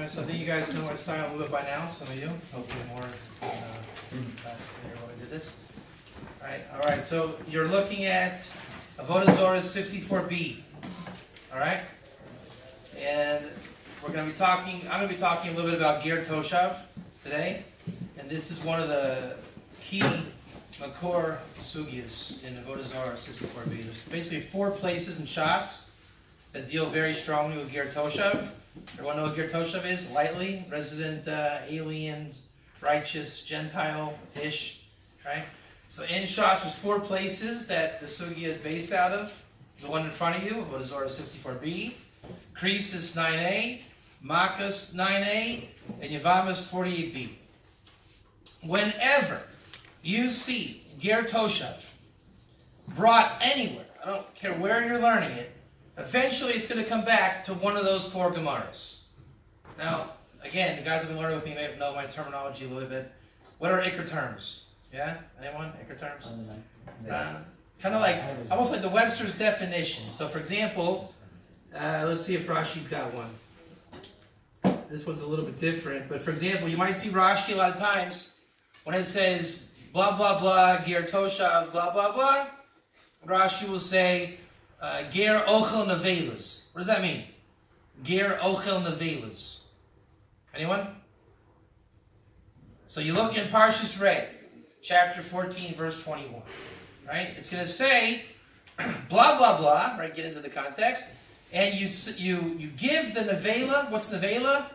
Alright, so I think you guys know our style a little bit by now, some of you, hopefully more that's clear when we did this. Alright, so you're looking at Avodah Zarah 64b. Alright? And I'm going to be talking a little bit about Ger Toshav today. And this is one of the key Makor Sugias in Avodah Zarah 64b. There's basically 4 places in Shas that deal very strongly with Ger Toshav. Everyone know what Ger Toshav is? Lightly, resident, alien, righteous, Gentile-ish, right? So in Shas, there's 4 places that the Sugia is based out of. The one in front of you, Avodah Zarah 64b, Krisis 9a, Makkos 9a, and Yavamas 48b. Whenever you see Ger Toshav brought anywhere, I don't care where you're learning it, eventually it's going to come back to one of those 4 Gemaras. Now, again, the guys who have been learning with me may know my terminology a little bit. What are Iker terms? Yeah? Anyone? Iker terms? Kind of like, almost like the Webster's definition. So, for example, let's see if Rashi's got one. This one's a little bit different, but for example, you might see Rashi a lot of times when it says blah, blah, blah, Ger Toshav, blah, blah, blah. Rashi will say, Ger Ochel Nevelas. What does that mean? Ger Ochel Nevelas. Anyone? So you look in Parshas Rei, chapter 14, verse 21. Right? It's going to say, blah, blah, blah, right? Get into the context. And you give the nevela, what's nevela?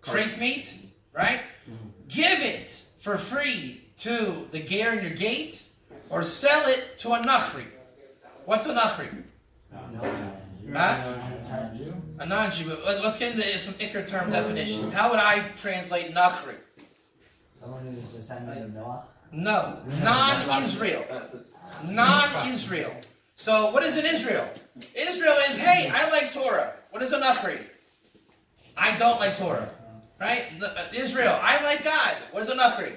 Treif meat, right? Give it for free to the ger in your gate, or sell it to a nachri. What's a nachri? Huh? A non-Jew. Let's get into some Iker term definitions. How would I translate nachri? Someone who's descendant of Noah? No, non-Israel. Non-Israel. So what is an Israel? Israel is, hey, I like Torah. What is a nachri? I don't like Torah. Right? Israel, I like God. What is a nachri?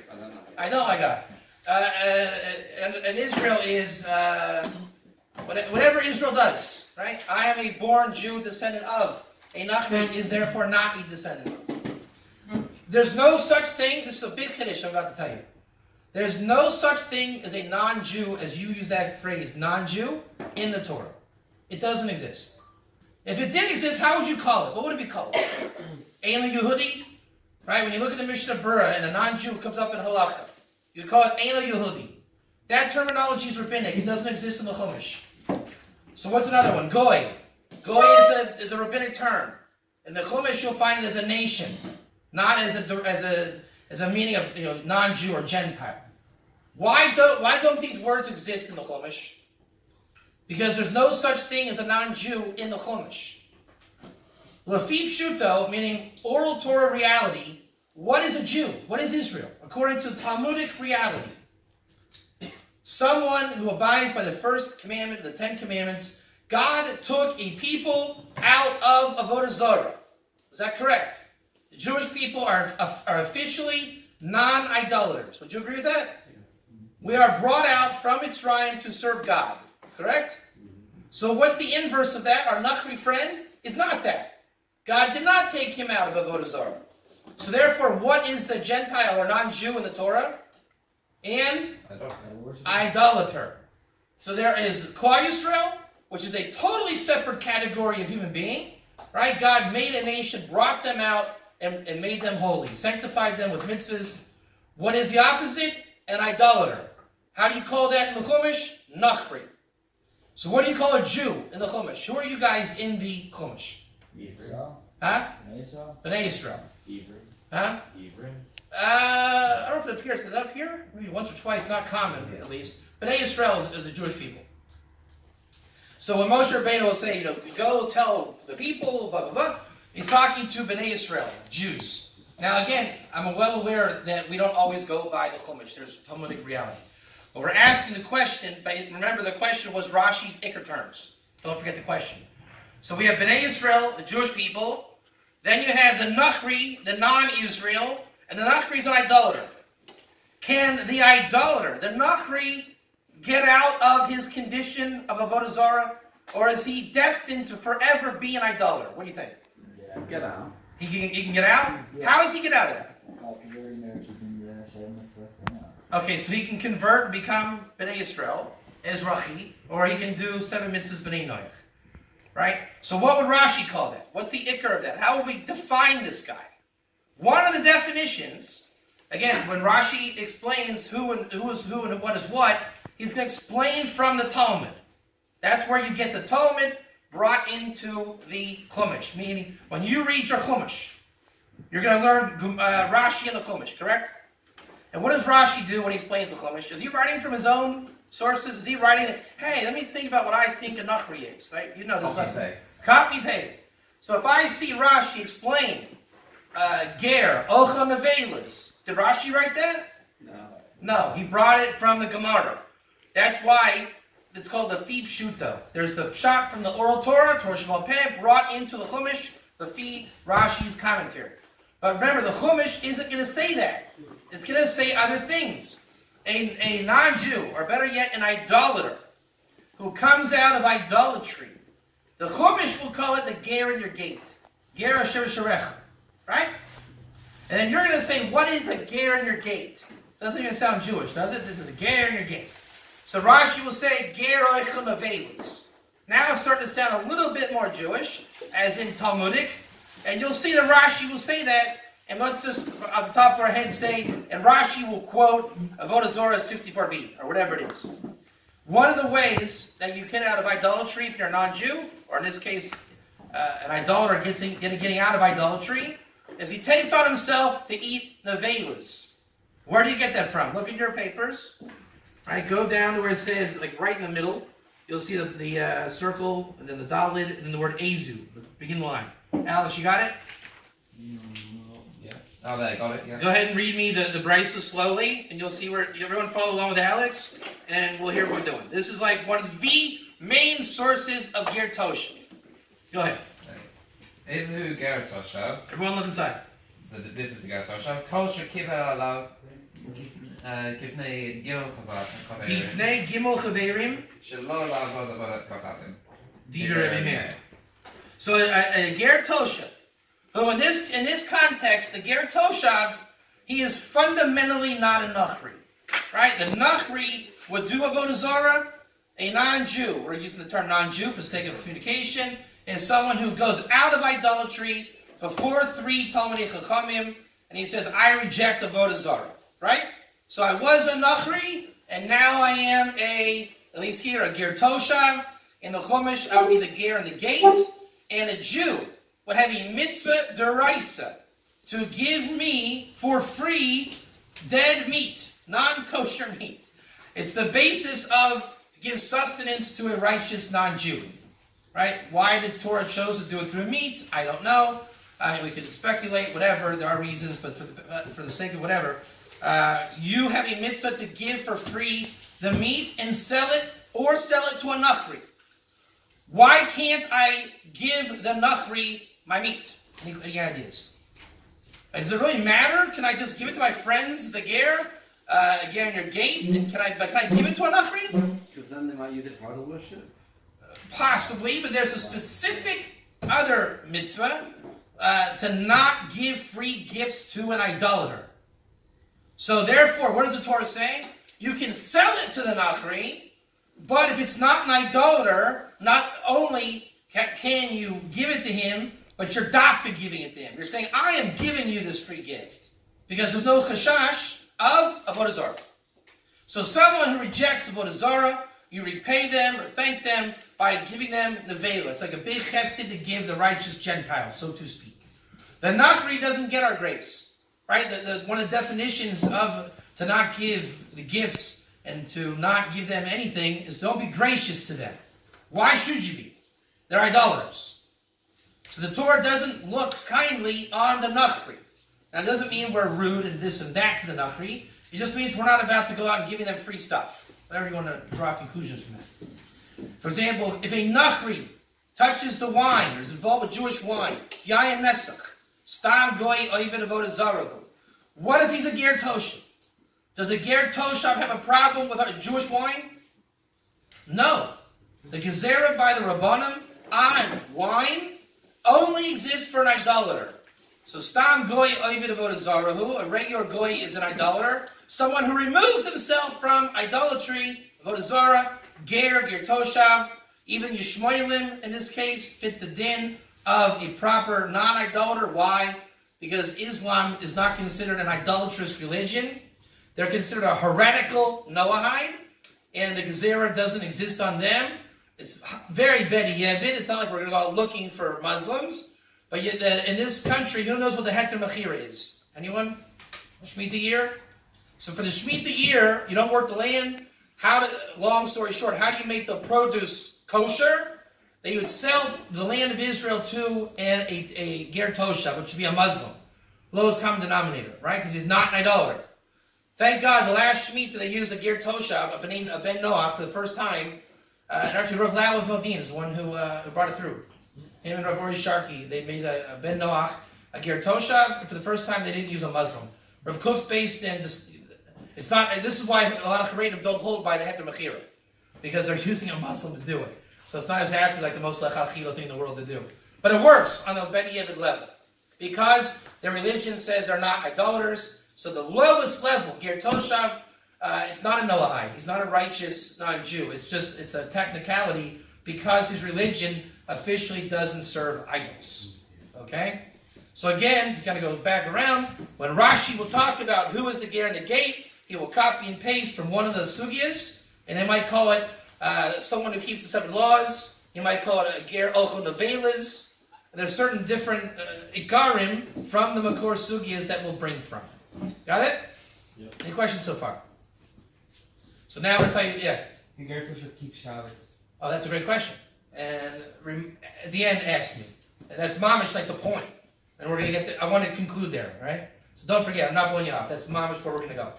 I don't like God. And Israel is whatever Israel does. Right? I am a born Jew, descendant of. A nachri is therefore not a descendant of. There's no such thing. This is a big chiddush I'm about to tell you. There's no such thing as a non-Jew, as you use that phrase, non-Jew, in the Torah. It doesn't exist. If it did exist, how would you call it? What would it be called? Ein Yehudi? Right? When you look at the Mishnah Berurah and a non-Jew comes up in Halacha, you call it Ein Yehudi. That terminology is rabbinic. It doesn't exist in the Chumash. So what's another one? Goy. Goy is a rabbinic term. In the Chumash, you'll find it as a nation, not as a meaning of non-Jew or Gentile. Why don't these words exist in the Chumash? Because there's no such thing as a non-Jew in the Chumash. Lafi Pshuto, meaning oral Torah reality, what is a Jew? What is Israel? According to Talmudic reality, someone who abides by the first commandment, the 10 commandments. God took a people out of Avodah Zarah. Is that correct? The Jewish people are officially non-idolaters. Would you agree with that? We are brought out from Mitzrayim to serve God. Correct? So what's the inverse of that? Our Nachri friend is not that. God did not take him out of Avodah Zarah. So therefore, what is the Gentile or non-Jew in the Torah? An idolater. So there is Klal Yisrael, which is a totally separate category of human being. Right? God made a nation, brought them out, and made them holy, sanctified them with mitzvahs. What is the opposite? An idolater. How do you call that in the Chumash? Nachri. So what do you call a Jew in the Chumash? Who are you guys in the Chumash? Israel. Huh? Bnei Israel. Hebrew. Huh? Hebrew. I don't know if it appears. Does that appear? Maybe once or twice, not common at least. Bnei Israel is the Jewish people. So when Moshe Rabbeinu will say, go tell the people, blah, blah, blah, he's talking to Bnei Israel, Jews. Now again, I'm well aware that we don't always go by the Chumash. There's Talmudic reality. But we're asking the question, but remember the question was Rashi's Iker terms. Don't forget the question. So we have Bnei Israel, the Jewish people. Then you have the Nachri, the non-Israel, and the Nachri is an idolater. Can the idolater, the Nachri, get out of his condition of Avodah Zarah? Or is he destined to forever be an idolater? What do you think? Get out. He can get out? How does he get out of that? Okay, so he can convert and become B'nai Yisrael, Ezrachi, or he can do 7 mitzvahs B'nai Noach. Right? So what would Rashi call that? What's the ikar of that? How would we define this guy? One of the definitions, again, when Rashi explains who is who and what is what, he's going to explain from the Talmud. That's where you get the Talmud brought into the Chumash. Meaning, when you read your Chumash, you're going to learn Rashi in the Chumash, correct? And what does Rashi do when he explains the Chumash? Is he writing from his own sources? Is he writing, hey, let me think about what I think a Nachri is, right? You know this lesson. Copy paste. So if I see Rashi explain Ger, Ocha Nevelas, did Rashi write that? No, he brought it from the Gemara. That's why it's called the Fi Pshuto. There's the Pshat from the Oral Torah, Torah Sheba'al Peh, brought into the Chumash, the Fi, Rashi's commentary. But remember, the Chumash isn't going to say that. It's going to say other things. A non-Jew, or better yet, an idolater, who comes out of idolatry, the Chumash will call it the Ger in your gate. Ger Asher Sharecha. Right? And then you're going to say, what is the Ger in your gate? Doesn't even sound Jewish, does it? This is the Ger in your gate. So Rashi will say, Ger Oichel Nevelas. Now it's starting to sound a little bit more Jewish, as in Talmudic. And you'll see that Rashi will say that. And let's just, off the top of our heads, say, and Rashi will quote Avodah Zorah 64b, or whatever it is. One of the ways that you get out of idolatry if you're a non-Jew, or in this case, an idolater getting out of idolatry, is he takes on himself to eat nevelas. Where do you get that from? Look at your papers. Right, go down to where it says, like right in the middle, you'll see the circle, and then the dalet, and then the word ezu, the beginning line. Alex, you got it? Oh, there, got it, yeah. Go ahead and read me the brisa slowly, and you'll see where, everyone follow along with Alex, and we'll hear what we're doing. This is like one of the main sources of Ger Toshav. Go ahead. Ezu Ger Toshav. Everyone look inside. So this is the Ger Toshav. Kol shekiver alav kivnei gimel chaverim. Bifnei gimel chaverim. Shelo la'avod avodat kochavim. Divrei Rebbe Meir. So a Ger Toshav, who in this context, the Ger Toshav, he is fundamentally not a Nachri. Right? The Nachri would do Avodah Zarah. A non-Jew, we're using the term non-Jew for sake of communication, is someone who goes out of idolatry before 3 Talmidei Chachamim, and he says, I reject Avodah Zarah. Right? So I was a Nachri, and now I am at least here, a Ger Toshav. In the Chumash, I would be the Ger in the gate, and a Jew would have a mitzvah deraisa to give me for free dead meat, non-kosher meat. It's the basis of to give sustenance to a righteous non-Jew. Right? Why the Torah chose to do it through meat, I don't know. I mean, we could speculate, whatever. There are reasons, but for the sake of whatever, you have a mitzvah to give for free the meat and sell it, or sell it to a nachri. Why can't I give the nachri my meat? Any ideas? Does it really matter? Can I just give it to my friends, the ger in your gate? And can I give it to a nachri? Because then they might use it for idol worship. Possibly, but there's a specific other mitzvah to not give free gifts to an idolater. So therefore, what does the Torah say? You can sell it to the nachri, but if it's not an idolater, not only can you give it to him, but you're dafka giving it to him. You're saying, I am giving you this free gift. Because there's no chashash of Avodah Zarah. So someone who rejects Avodah Zarah, you repay them or thank them by giving them nevela. It's like a big chesed to give the righteous Gentiles, so to speak. The nachri doesn't get our grace. Right? One of the definitions of to not give the gifts and to not give them anything is don't be gracious to them. Why should you be? They're idolaters. So the Torah doesn't look kindly on the nachri. Now it doesn't mean we're rude and this and that to the nachri. It just means we're not about to go out and giving them free stuff. Whatever you want to draw conclusions from that. For example, if a nachri touches the wine or is involved with Jewish wine, yayin nesach, stam goy oived avodah zarah. What if he's a ger toshav? Does a ger toshav have a problem with a Jewish wine? No. The gezerah by the Rabbanim on wine only exists for an idolater. So Stam Goy Ovid Avodah Zarahu, a regular Goy is an idolater, someone who removes himself from idolatry, Avodah Zara, Ger Toshav, even Yishmoilim in this case fit the din of a proper non-idolater. Why? Because Islam is not considered an idolatrous religion. They're considered a heretical Noahide, and the Gezerah doesn't exist on them. It's very bediyevid. It's not like we're going to go out looking for Muslims. But yet, in this country, who knows what the Heter Mechira is? Anyone? Shemitah year? So for the Shemitah year, you don't work the land. Long story short, how do you make the produce kosher? They would sell the land of Israel to a Ger Toshav, which would be a Muslim. Lowest common denominator, right? Because he's not an idolater. Thank God, the last Shemitah they used a Ger Toshav, a Ben Noach, for the first time. And actually, Rav Lau of Modin is the one who brought it through. Him and Rav Ori Sharkey, they made a Ben Noach, a Ger Toshav, and for the first time they didn't use a Muslim. Rav Kook's based in this. It's not. And this is why a lot of Haredim don't hold by the Heter Mechira, because they're using a Muslim to do it. So it's not exactly like the most lechachila thing in the world to do. But it works on the Beni Yevid level. Because their religion says they're not idolaters. So the lowest level, Ger Toshav, it's not a Noahide. He's not a righteous non-Jew. It's a technicality because his religion officially doesn't serve idols. Okay? So again, you got to go back around. When Rashi will talk about who is the Ger and the gate, he will copy and paste from one of the Sugias, and they might call it someone who keeps the 7 laws. You might call it a Ger Olcho Nevelas. There's certain different Ikarim from the Makor Sugias that we'll bring from. Got it? Yep. Any questions so far? So now I'm going to tell you, yeah. Ger Toshav keeps Shabbos. Oh, that's a great question. And at the end, ask me. And that's mamish like the point. And we're going to get I want to conclude there, right? So don't forget, I'm not blowing you off. That's mamish where we're going to go.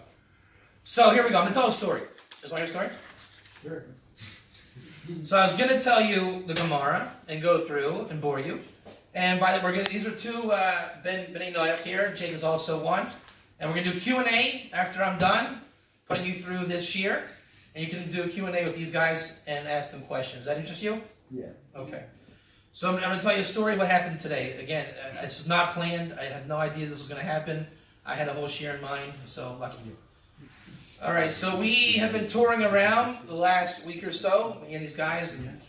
So here we go. I'm going to tell a story. Just want your story? Sure. So I was going to tell you the Gemara and go through and bore you. And by the way, these are two Bnei Noach here. Jake is also one. And we're going to do Q&A after I'm done putting you through this year. And you can do a Q&A with these guys and ask them questions. Does that interest you? Yeah. Okay. So I'm going to tell you a story of what happened today. Again, this is not planned. I had no idea this was going to happen. I had a whole share in mind, so lucky you. All right, so we have been touring around the last week or so. Me and these guys. And,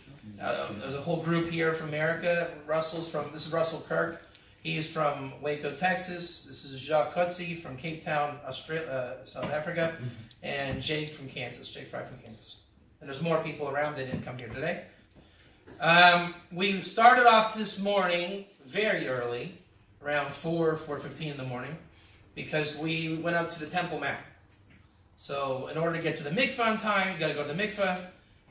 there's a whole group here from America. This is Russell Kirk. He's from Waco, Texas. This is Ger Toshav from Cape Town, Australia, South Africa. And Jake from Kansas. Jake Fry from Kansas. And there's more people around. They didn't come here today. We started off this morning very early, around 4:15 in the morning, because we went up to the Temple Mount. So in order to get to the mikveh on time, you got to go to the mikveh,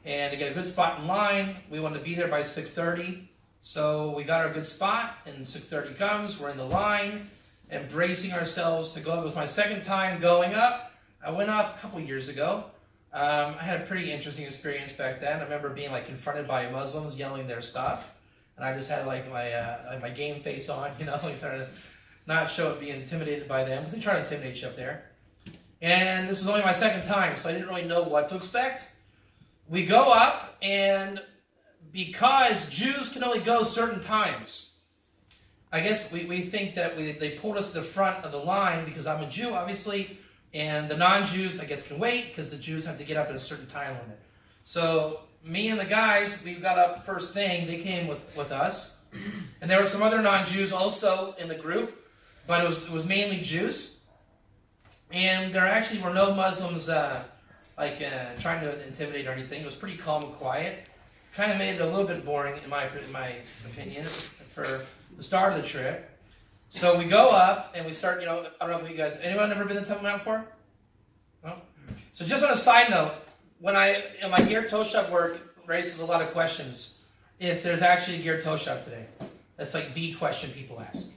and to get a good spot in line, we wanted to be there by 6:30. So we got our good spot, and 6:30 comes. We're in the line, and bracing ourselves to go up. It was my second time going up. I went up a couple years ago. I had a pretty interesting experience back then. I remember being confronted by Muslims yelling their stuff, and I just had my game face on, trying to not show it, be intimidated by them, because they try to intimidate you up there. And this was only my second time, so I didn't really know what to expect. We go up, and because Jews can only go certain times, I guess we think that they pulled us to the front of the line because I'm a Jew, obviously. And the non-Jews, I guess, can wait because the Jews have to get up at a certain time limit. So me and the guys, we got up first thing. They came with us. And there were some other non-Jews also in the group. But it was mainly Jews. And there actually were no Muslims trying to intimidate or anything. It was pretty calm and quiet. Kind of made it a little bit boring, in my opinion, for the start of the trip. So we go up and we start, I don't know if you guys, anyone ever been to Temple Mount before? No? So just on a side note, when my Ger Toshav work raises a lot of questions, if there's actually a Ger Toshav today. That's the question people ask.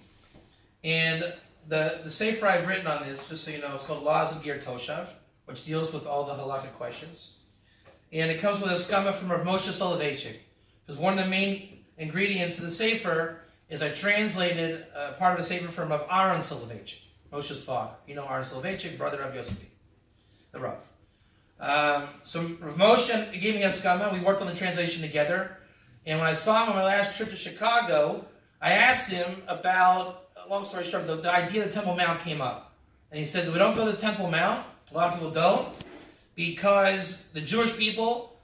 And the sefer I've written on this, just so you know, it's called Laws of Ger Toshav, which deals with all the halakhic questions. And it comes with a skama from Rav Moshe Soloveitchik, because one of the main ingredients of the sefer is I translated part of the sefer from Rav Aaron Soloveitchik, Moshe's father. You know Aaron Soloveitchik, brother of Yosef, the Rav. So Rav Moshe gave me a skama. We worked on the translation together. And when I saw him on my last trip to Chicago, I asked him about long story short, the idea of the Temple Mount came up. And he said that we don't go to the Temple Mount. A lot of people don't. Because the Jewish people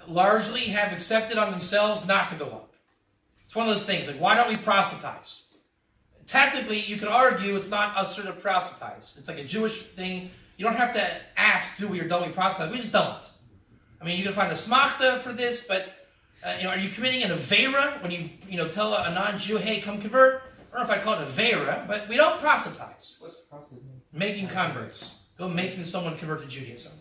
largely have accepted on themselves not to go up. It's one of those things, like, why don't we proselytize? Technically, you could argue it's not us sort of proselytize. It's like a Jewish thing. You don't have to ask, do we or don't we proselytize? We just don't. I mean, you can find a smachta for this, but are you committing an avera when you tell a non-Jew, hey, come convert? I don't know if I call it avera, but we don't proselytize. What's proselytizing? Making converts. Go making someone convert to Judaism.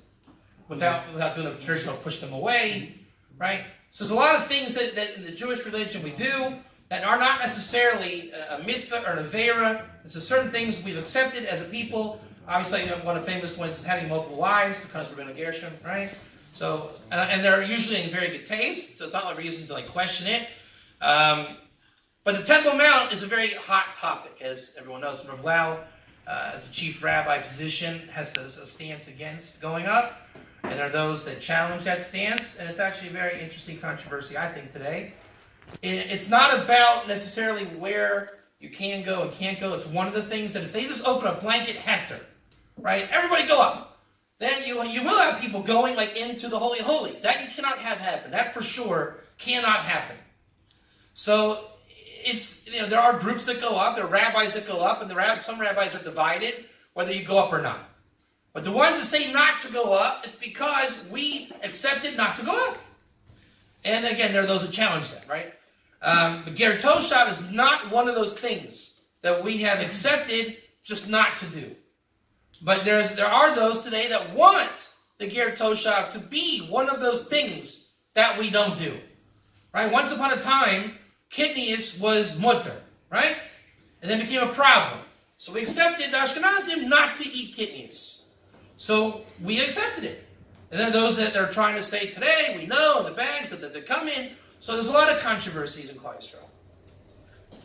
Without doing the traditional push them away, right? So there's a lot of things that in the Jewish religion we do that are not necessarily a mitzvah or an avera. There's certain things we've accepted as a people. Obviously, one of the famous ones is having multiple wives, to comes from Rabbeinu Gershom, right? So, and they're usually in very good taste, so it's not a reason to question it. But the Temple Mount is a very hot topic, as everyone knows. Rav Lau, as the chief rabbi position, has a stance against going up. And there are those that challenge that stance, and it's actually a very interesting controversy, I think, today. It's not about necessarily where you can go and can't go. It's one of the things that if they just open a blanket hector, right, everybody go up, then you will have people going into the Holy of Holies. That you cannot have happen. That for sure cannot happen. So there are groups that go up, there are rabbis that go up, and some rabbis are divided whether you go up or not. But the ones that say not to go up, it's because we accepted not to go up. And again, there are those that challenge that, right? But Ger Toshav is not one of those things that we have accepted just not to do. But there are those today that want the Ger Toshav to be one of those things that we don't do. Right? Once upon a time, kidneys was mutter, right? And then became a problem. So we accepted the Ashkenazim not to eat kidneys. So we accepted it. And then those that are trying to say today, we know, the bags that they come in. So there's a lot of controversies in Klal Yisrael.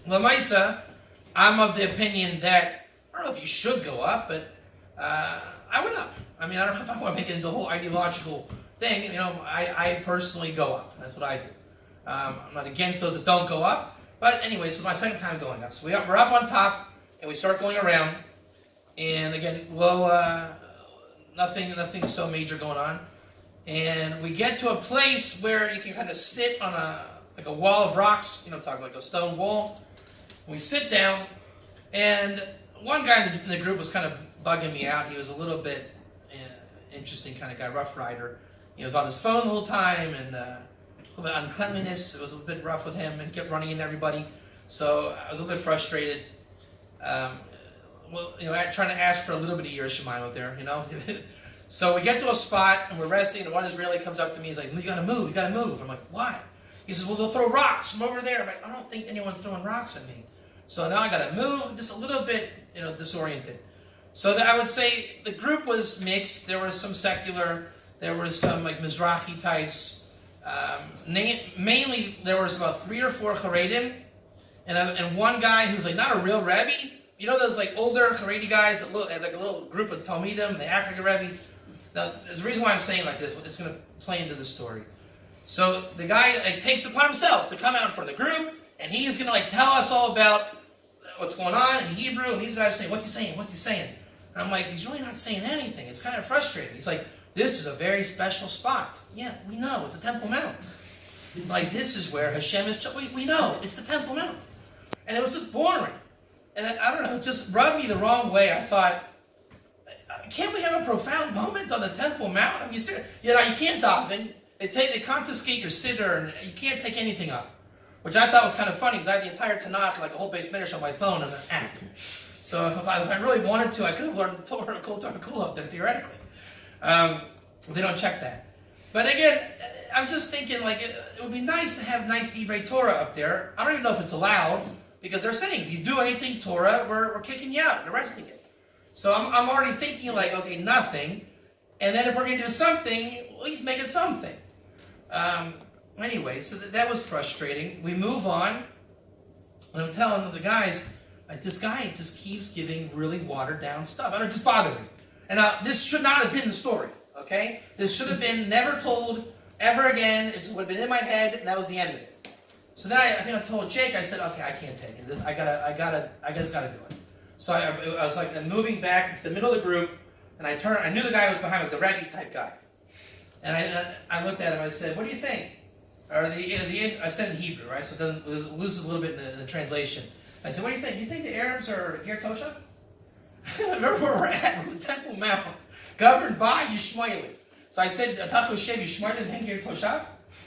Lamaisa, I'm of the opinion that, I don't know if you should go up, but I went up. I mean, I don't know if I want to make it into a whole ideological thing. I personally go up. That's what I do. I'm not against those that don't go up. But anyway, so my second time going up. So we're up on top, and we start going around. And again, nothing so major going on. And we get to a place where you can kind of sit on a wall of rocks, talking like a stone wall. We sit down, and one guy in the group was kind of bugging me out. He was a little bit interesting kind of guy, Rough Rider. He was on his phone the whole time, and a little bit uncleanliness. It was a bit rough with him, and he kept running into everybody. So I was a little bit frustrated. Trying to ask for a little bit of Yiras Shamayim up there, So we get to a spot, and we're resting, and one Israeli comes up to me. He's like, you gotta move. I'm like, why? He says, well, they'll throw rocks from over there. I'm like, I don't think anyone's throwing rocks at me. So now I gotta move, just a little bit, disoriented. So I would say the group was mixed. There was some secular, there was some Mizrahi types. Mainly, there was about 3 or 4 Haredim, and one guy who was not a real Rebbe. Those older Haredi guys that look like a little group of Talmidim, they act like a Rebbe's. Now, there's a reason why I'm saying like this. It's going to play into the story. So the guy takes it upon himself to come out in front of the group, and he is going to tell us all about what's going on in Hebrew. And these guys say, "What you saying? What you saying?" And I'm like, "He's really not saying anything. It's kind of frustrating." He's like, "This is a very special spot." Yeah, we know it's a Temple Mount. This is where Hashem is. We know it's the Temple Mount, and it was just boring. And I don't know, it just rubbed me the wrong way. I thought, can't we have a profound moment on the Temple Mount? I mean, you can't daven. They confiscate your siddur, and you can't take anything up. Which I thought was kind of funny, because I had the entire Tanakh, a whole base midrash on my phone and an app. So if I really wanted to, I could have learned Torah Kol up there, theoretically. They don't check that. But again, I'm just thinking, it would be nice to have nice Divrei Torah up there. I don't even know if it's allowed. Because they're saying, if you do anything Torah, we're kicking you out and arresting you. So I'm already thinking okay, nothing. And then if we're going to do something, at least make it something. Anyway, so that was frustrating. We move on. And I'm telling the guys, this guy just keeps giving really watered down stuff. And it just bothered me. And this should not have been the story, okay? This should have been never told ever again. It would have been in my head, and that was the end of it. So then I think I told Jake, I said, okay, I can't take it. I just gotta do it. So I was like, I'm moving back into the middle of the group, and I knew the guy was behind me, the Rebbe type guy. And I looked at him, I said, what do you think? Or I said in Hebrew, right? So it loses a little bit in the translation. I said, what do you think? Do you think the Arabs are Ger Toshav? Remember where we're at? We're the Temple Mount, governed by Yishmaeli. So I said, Atachu Shev Yishmaeli and Ger Toshav?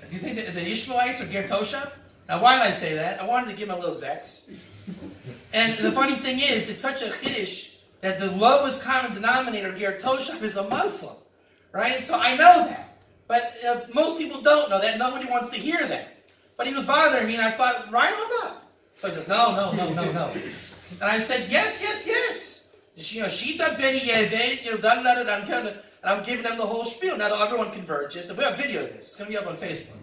Do you think that the Ishmaelites are Ger Toshav? Now, why did I say that? I wanted to give him a little zets. And the funny thing is, it's such a chiddush that the lowest common denominator, Ger Toshav, is a Muslim. Right? So I know that. But most people don't know that. Nobody wants to hear that. But he was bothering me, and I thought, write him up. So I said, no. And I said, yes. Shita Beni Yeved, and I'm giving them the whole spiel. Now everyone converges, and we have video of this. It's going to be up on Facebook.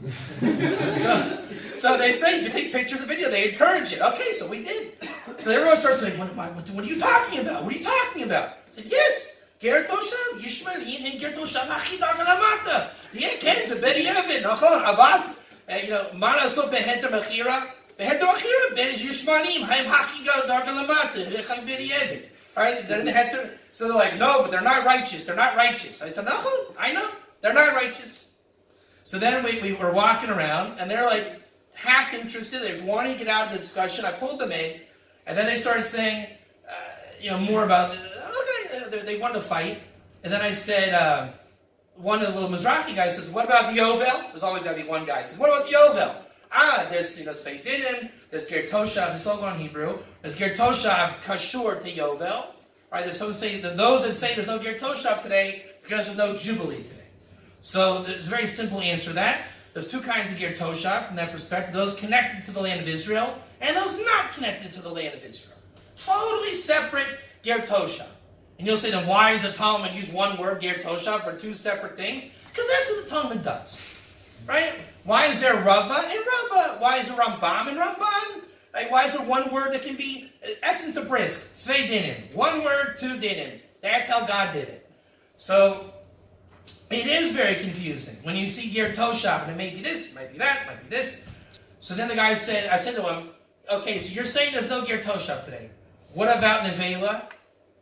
so they say you can take pictures of video. They encourage it. Okay, so we did. So everyone starts saying, what are you talking about? What are you talking about? I said, yes. Ger Toshav, Yishmaelim, and Ger Toshav, Achidar Lamata. Yeah, Ken, the Beni Yeved, Nachon, Avad, Mana so Beheter Machira. Beheter Machira, Ben is Yishmaelim, Haim Hachidar Lamata, Hecham Beni Yeved. Right? So they're like, no, but they're not righteous. They're not righteous. I said, no, I know. They're not righteous. So then we were walking around, and they're like half interested. They're wanting to get out of the discussion. I pulled them in, and then they started saying, more about, they wanted to fight. And then I said, one of the little Mizrahi guys says, what about the Yovel? There's always got to be one guy. Says, what about the Yovel? There's Sveidinim, there's Ger Toshav, it's all on Hebrew. There's Ger Toshav Kashur to Yovel. Right? There's some say those that say there's no Ger Toshav today because there's no Jubilee today. So there's a very simple answer to that. There's two kinds of Ger Toshav from that perspective. Those connected to the land of Israel and those not connected to the land of Israel. Totally separate Ger Toshav. And you'll say, then why does the Talmud use one word, Ger Toshav, for two separate things? Because that's what the Talmud does. Right? Why is there Rava and Rava? Why is there Rambam and Ramban? Like, why is there one word that can be essence of brisk? Zwei dinim. One word, two dinim. That's how God did it. So, it is very confusing. When you see Ger Toshav, and it may be this, might be that, might be this. So then the guy said, I said to him, okay, so you're saying there's no Ger Toshav today. What about Nevela?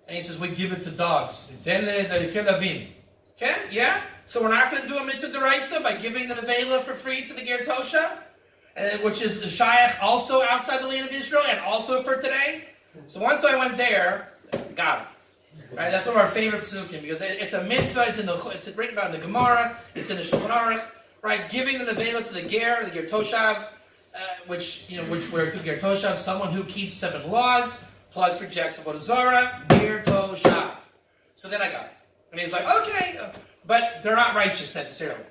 And he says, we give it to dogs. Then the Kilavim. Okay? Yeah? So we're not going to do a mitzvah deraisa by giving the nevela for free to the Ger Toshav, which is shayach also outside the land of Israel and also for today. So once I went there, got it. Right? That's one of our favorite psukim because it's a mitzvah. It's written about in the Gemara. It's in the Shulchan Aruch. Right? Giving the nevela to the Ger Toshav, which we're to Ger Toshav, someone who keeps 7 laws plus rejects avodah zarah, Ger Toshav. So then I got it, and he's like, okay. But they're not righteous necessarily.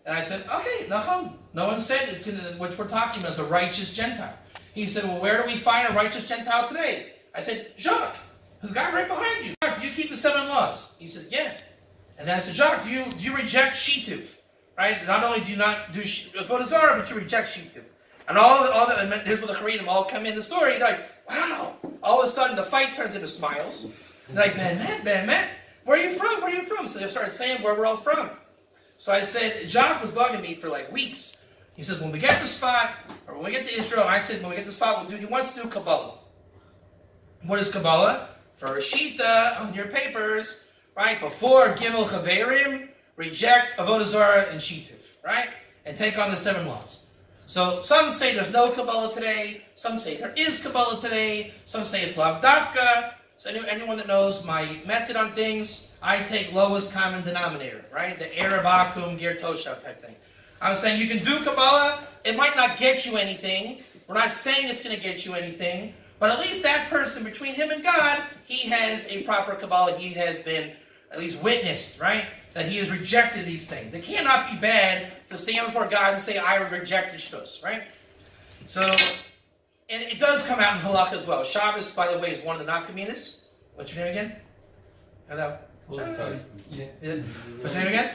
And I said, okay, no one said it's what we're talking about is a righteous Gentile. He said, well, where do we find a righteous Gentile today? I said, Jacques, the guy right behind you. Jacques, do you keep the 7 laws? He says, yeah. And then I said, Jacques, do you reject Shituf? Right? Not only do you not do avodah zarah, but you reject Shituf. And all that, here's where the Haredim all come in the story. They're like, wow. All of a sudden, the fight turns into smiles. They're like, man. Where are you from? So they started saying where we're all from. So I said, Jacques was bugging me for like weeks. He says, when we get to Sfat, or when we get to Israel, I said, when we get to Sfat, he wants to do Kabbalah. What is Kabbalah? For a Shita on your papers, right? Before Gimel Chaverim, reject Avodah Zarah and Shituf, right? And take on the 7 laws. So some say there's no Kabbalah today. Some say there is Kabbalah today. Some say it's Lav Dafka. So anyone that knows my method on things, I take lowest common denominator, right? The Arab Akum, Ger Toshav type thing. I'm saying you can do Kabbalah. It might not get you anything. We're not saying it's going to get you anything. But at least that person, between him and God, he has a proper Kabbalah. He has been at least witnessed, right? That he has rejected these things. It cannot be bad to stand before God and say, I rejected shtus, right? So... And it does come out in halakha as well. Shabbos, by the way, is one of the nafkaminas. What's your name again? Hello? Sorry. Yeah. What's your name again?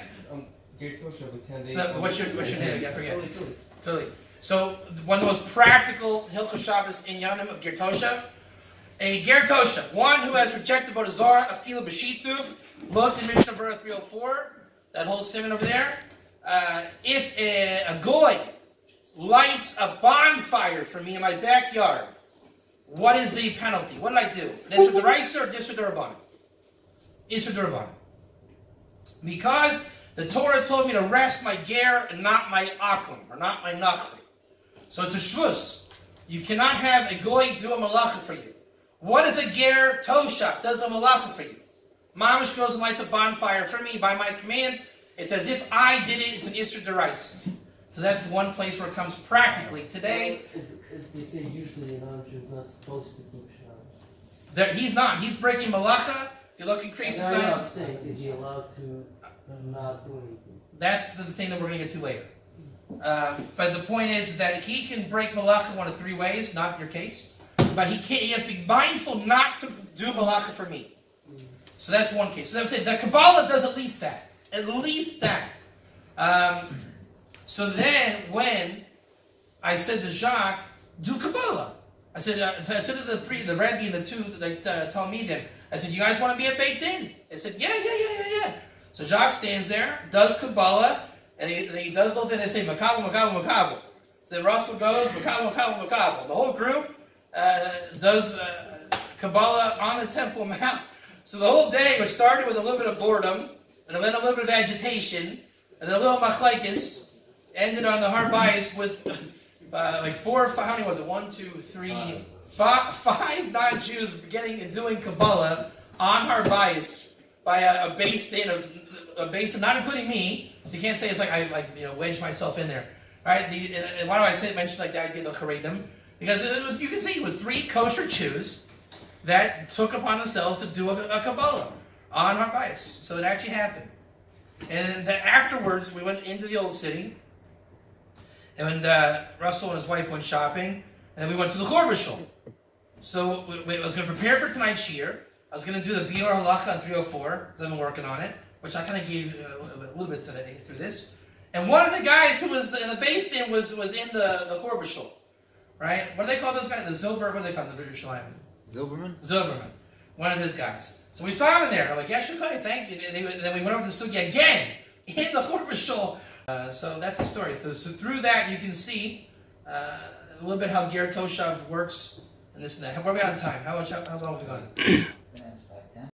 Ger Toshav, we can't... No, what's your name again? I forget. Totally. So, one of the most practical Hilchos Shabbos in Yanim of Ger Toshav. A Ger Toshav, one who has rejected avodah zarah, afilu b'shituf, looked in Mishnah Berurah 304, that whole simon over there. If a goy lights a bonfire for me in my backyard, what is the penalty? What did I do? Isur d'oraisa or Isur d'Rabbanan? Isur d'Rabbanan. Because the Torah told me to rest my ger and not my akum, or not my nachri. So it's a shvus. You cannot have a goy do a malacha for you. What if a ger toshav does a malacha for you? Mamish goes and lights a bonfire for me by my command. It's as if I did it. It's an Isur d'oraisa. So that's one place where it comes practically. Today, They say usually an Amshir is not supposed to keep Shabbos. he's not. He's breaking malacha. If you look in Creases And 9, I'm saying, is he allowed to not do anything? that's the thing that we're going to get to later. But the point is that he can break malacha one of three ways, not your case. But he can't. He has to be mindful not to do malacha for me. So that's one case. So I'm saying the Kabbalah does at least that. At least that. So then when I said to Jacques, do Kabbalah. I said to the three, the Rebbe and the two Talmidim, I said, you guys want to be at Beit Din? They said, yeah. So Jacques stands there, does Kabbalah, and he does the whole thing. They say, Makabel, Makabel, Makabel. So then Russell goes, Makabel, Makabel, Makabel. The whole group does Kabbalah on the Temple Mount. So the whole day, which started with a little bit of boredom, and then a little bit of agitation, and then a little machlekes, ended on the hard bias with like 4 or 5, how many was it? 1, 2, 3, 5 non-Jews getting and doing Kabbalah on hard bias by a base din of not including me. So you can't say it's like I wedged myself in there. All right. And why do I mention like the idea of the Haredim? Because you can see it was 3 kosher Jews that took upon themselves to do a Kabbalah on hard bias. So it actually happened. And then afterwards, we went into the old city. And when Russell and his wife went shopping, and then we went to the Chorvishal. So I was going to prepare for tonight's shiur. I was going to do the Biur Halacha on 304, because I've been working on it, which I kind of gave a little bit today through this. And one of the guys who was in the base stand was in the Chorvishal, right? What do they call those guys? The Zilber, what do they call them? The Yerushalayim? Zilberman. One of his guys. So we saw him in there. I'm like, yeah, Shukai, thank you. And then we went over to the Sugia again in the Chorvishal. So that's the story. So through that, you can see a little bit how Ger Toshav works and this and that. Where are we on time? How long have we gone?